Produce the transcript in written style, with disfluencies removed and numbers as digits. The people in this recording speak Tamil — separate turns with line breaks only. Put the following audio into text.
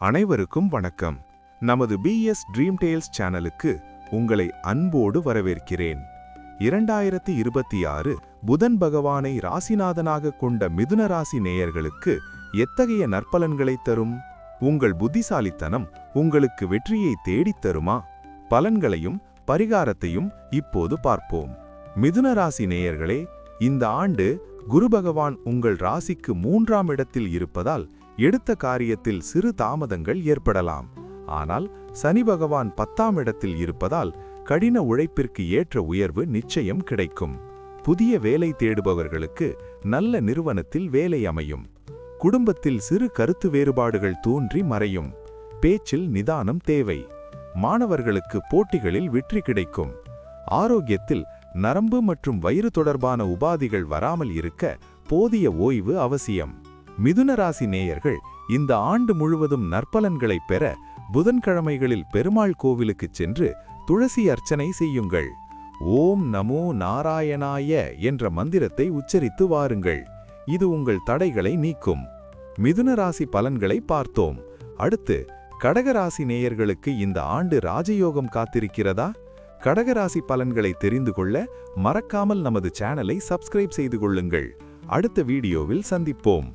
அனைவருக்கும் வணக்கம். நமது பிஎஸ் ட்ரீம் டேல்ஸ் சேனலுக்கு உங்களை அன்போடு வரவேற்கிறேன். 2026 புதன் பகவானை ராசிநாதனாக கொண்ட மிதுன ராசி நேயர்களுக்கு எத்தகைய நற்பலன்களை தரும்? உங்கள் புத்திசாலித்தனம் உங்களுக்கு வெற்றியை தேடித் தருமா? பலன்களையும் பரிகாரத்தையும் இப்போது பார்ப்போம். மிதுன ராசி நேயர்களே, இந்த ஆண்டு குரு பகவான் உங்கள் ராசிக்கு 3ஆம் இடத்தில் இருப்பதால் எடுத்த காரியத்தில் சிறு தாமதங்கள் ஏற்படலாம். ஆனால் சனி பகவான் 10ஆம் இடத்தில் இருப்பதால் கடின உழைப்பிற்கு ஏற்ற உயர்வு நிச்சயம் கிடைக்கும். புதிய வேலை தேடுபவர்களுக்கு நல்ல நிறுவனத்தில் வேலை அமையும். குடும்பத்தில் சிறு கருத்து வேறுபாடுகள் தோன்றி மறையும். பேச்சில் நிதானம் தேவை. மாணவர்களுக்கு போட்டிகளில் வெற்றி கிடைக்கும். ஆரோக்கியத்தில் நரம்பு மற்றும் வயிறு தொடர்பான உபாதைகள் வராமல் இருக்க போதிய ஓய்வு அவசியம். மிதுன ராசி நேயர்கள் இந்த ஆண்டு முழுவதும் நற்பலன்களை பெற புதன்கிழமைகளில் பெருமாள் கோவிலுக்கு சென்று துளசி அர்ச்சனை செய்யுங்கள். ஓம் நமோ நாராயணாய என்ற மந்திரத்தை உச்சரித்து வாருங்கள். இது உங்கள் தடைகளை நீக்கும். மிதுன ராசி பலன்களை பார்த்தோம். அடுத்து கடகராசி நேயர்களுக்கு இந்த ஆண்டு ராஜயோகம் காத்திருக்கிறதா? கடகராசி பலன்களை தெரிந்து கொள்ள மறக்காமல் நமது சேனலை சப்ஸ்கிரைப் செய்து கொள்ளுங்கள். அடுத்த வீடியோவில் சந்திப்போம்.